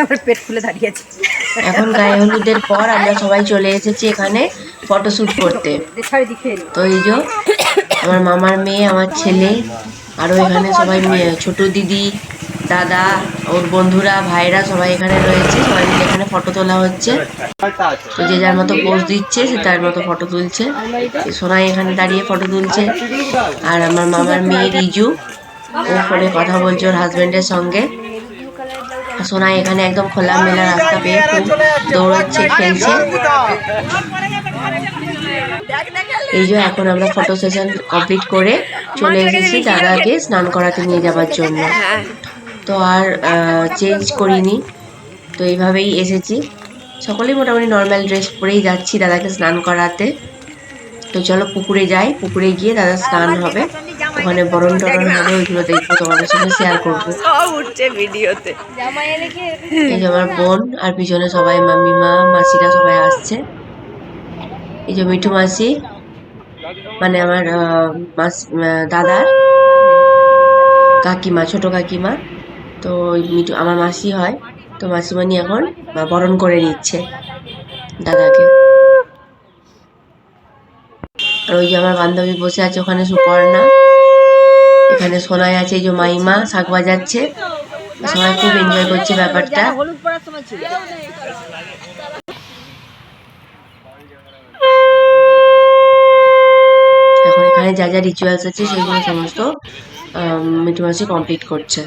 আমার পেট ফুলে দাঁড়িয়ে আছে। এখন গায়ে হলুদের পর আমরা সবাই চলে এসেছি এখানে ফটোশুট করতে। তো এই যে আমার মামার মেয়ে, আমার ছেলে, আরো এখানে সবাই ছোট দিদি, দাদা, ওর বন্ধুরা, ভাইরা সবাই এখানে রয়েছে। সবাই মিলে এখানে ফটো তোলা হচ্ছে। তো যে যার মতো পোজ দিচ্ছে, সে তার মতো ফটো তুলছে। সোনাই এখানে দাঁড়িয়ে ফটো তুলছে। আর আমার মামার মেয়ে রিজু, ও ফোনে কথা বলছে ওর হাজবেন্ডের সঙ্গে। সোনাই এখানে একদম খোলামেলা রাস্তা পেয়ে খুব দৌড়চ্ছে, খেলছে। এই যে এখন আমরা ফটো সেশন কমপ্লিট করে চলে এসেছি দাদাকে স্নান করাতে নিয়ে যাওয়ার জন্য। তো আর চেঞ্জ করিনি, তো এইভাবেই এসেছি। সকলেই মোটামুটি নর্মাল ড্রেস পরেই যাচ্ছি দাদাকে স্নান করাতে। তো চলো পুকুরে যাই, পুকুরে গিয়ে দাদা স্নান হবে, ওখানে বরণ টরণ হবে, ওইগুলো দেখবো, তোমাদের সঙ্গে শেয়ার করবো। ভিডিওতে এই যে আমার বোন, আর পিছনে সবাই মামিমা মাসিরা সবাই আসছে। এই যে মিঠু মাসি, মানে আমার দাদার কাকিমা, ছোট কাকিমা। তো মিঠু আমার মাসি হয়। তো মাসিমানি এখন বরণ করে নিচ্ছে দাদাকে। আর ওই যে আমার বান্ধবী বসে আছে ওখানে, সুপর্ণা। এখানে সোনাই আছে, এই যে মাইমা শাক বাজাচ্ছে। সবাই খুব এনজয় করছে ব্যাপারটা। এখন এখানে যা যা রিচুয়ালস আছে সেগুলো সমস্ত মিঠু মাসি কমপ্লিট করছে।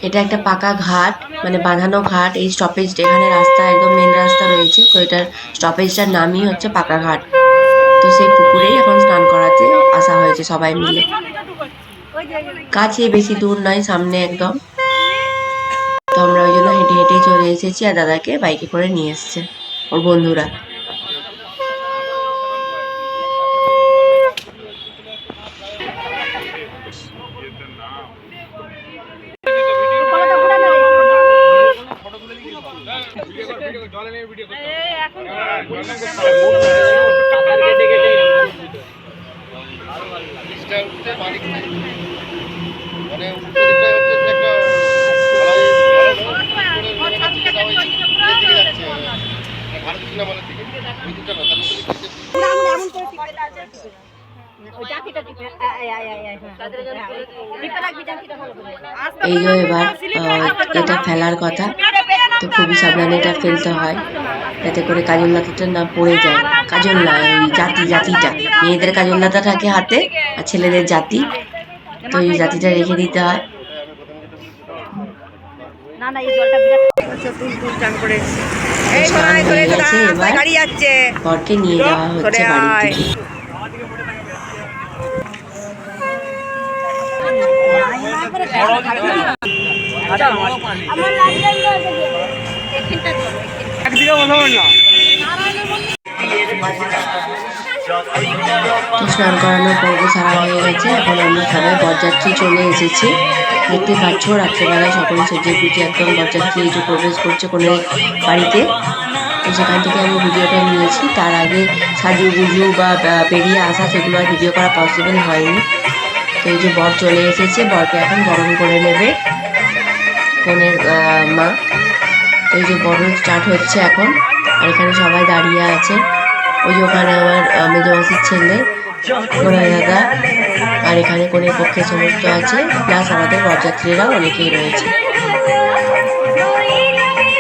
এটা একটা পাকা ঘাট, মানে বাঁধানো ঘাট। এই স্টপেজটা, এখানে রাস্তা একদম মেন রাস্তা রয়েছে, তো এটার স্টপেজটার নামই হচ্ছে পাকা ঘাট। তো সেই পুকুরেই এখন স্নান করাতে আসা হয়েছে সবাই মিলে। কাছে, বেশি দূর নয়, সামনে একদম। তো আমরা ওই জন্য হেঁটে হেঁটেই চলে এসেছি, আর দাদাকে বাইকে করে নিয়ে এসছে ওর বন্ধুরা। এই যে এবার এটা ফেলার কথা, তো খুবই সাবধানে এটা ফেলতে হয়, যাতে করে কাজল লাতাটা না পড়ে যায়। কাজল না, ওই জাতিটা, মেয়েদের কাজল লাতা থাকে হাতে, আর ছেলেদের জাতি। তো এই জাতিটা রেখে দিতে হয়। স্নান হয়ে গেছে, এবার বরকে নিয়ে যাওয়া হচ্ছে বাড়ির দিকে। স্নান করানোর পর্ব সারা হয়ে গেছে। এখন আমরা সবাই বরযাত্রী চলে এসেছি। দেখতে পাচ্ছ রাত্রেবেলায় সকলে সেজে গুজে একদম বরযাত্রী এই যে প্রবেশ করছে কোনের বাড়িতে। তো সেখান থেকে আমি ভিডিওটা নিয়েছি। তার আগে সাজু গুজু বা বেরিয়ে আসা, সেগুলো আর ভিডিও করা পসিবল হয়নি। তো এই যে বর চলে এসেছে, বরকে এখন বরণ করে নেবে কনের মা। তো এই যে বরণ স্টার্ট হচ্ছে এখন, আর এখানে সবাই দাঁড়িয়ে আছে। ওই যে ওখানে আমার মেজো মাসির ছেলে, কোনের দাদা, আর এখানে কোনের পক্ষে সমস্ত আছে, প্লাস আমাদের বরযাত্রীরাও অনেকেই রয়েছে।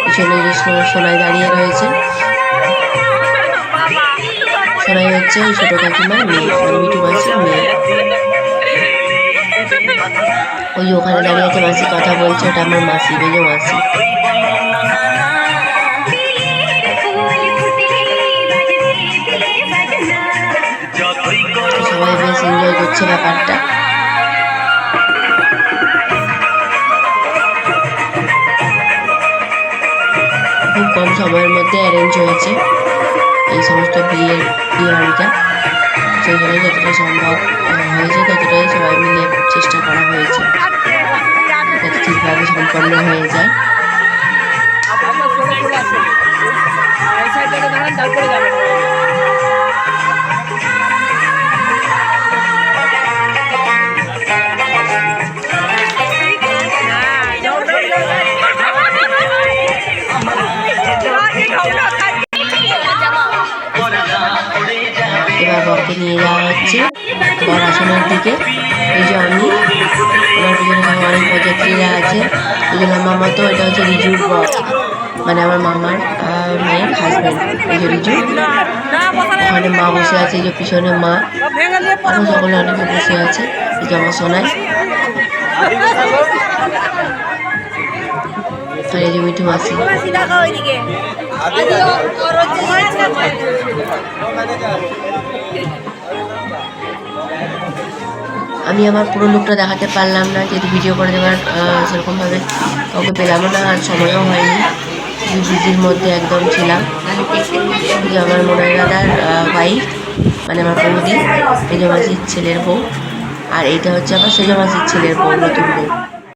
পিছনে যে সোনাই দাঁড়িয়ে রয়েছে, সোনাই হচ্ছে ওই ছোট কাকিমার মেয়ে, মানে মিঠু মাসির মেয়ে। ওই ওখানে দাঁড়িয়ে আছে মাসি, কথা বলছে, ওটা আমার মাসি, মেজো মাসি। সবাই বেশ এনজয় করছে ব্যাপারটা। খুব কম সময়ের মধ্যে অ্যারেঞ্জ হয়েছে এই সমস্ত বিয়ে বাড়িটা। সেই জন্য যতটা সম্ভব হয়েছে ততটাই সবাই মিলে চেষ্টা করা হয়েছে যাতে ঠিকভাবে সম্পন্ন হয়ে যায়। বর আসনের দিকে। এই যে আমি, আমার পিছনে সব অনেক বরযাত্রীরা আছে। এই যে আমার মামা, তো এটা হচ্ছে রিজুর বর, মানে আমার মামার মেয়ের হাজব্যান্ড। এই যে রিজু, ওখানে মা বসে আছে, এই যে পিছনে মা, আরো সকলে অনেকে বসে আছে। এই যে আমার সোনাই, আর এই যে মিঠু মাসি। আমি আমার পুরো লুকটা দেখাতে পারলাম না, যেহেতু ভিডিও করে দেওয়ার সেরকমভাবে কাউকে পেলাম না, আর সময়ও হয়নি, বিজির মধ্যে একদম ছিলাম। এই যে আমার মোনাই দাদার ওয়াইফ, মানে আমার বৌদি, মেজো মাসির ছেলের বউ, আর এইটা হচ্ছে আমার সেজো মাসির ছেলের বউ, নতুন বউ।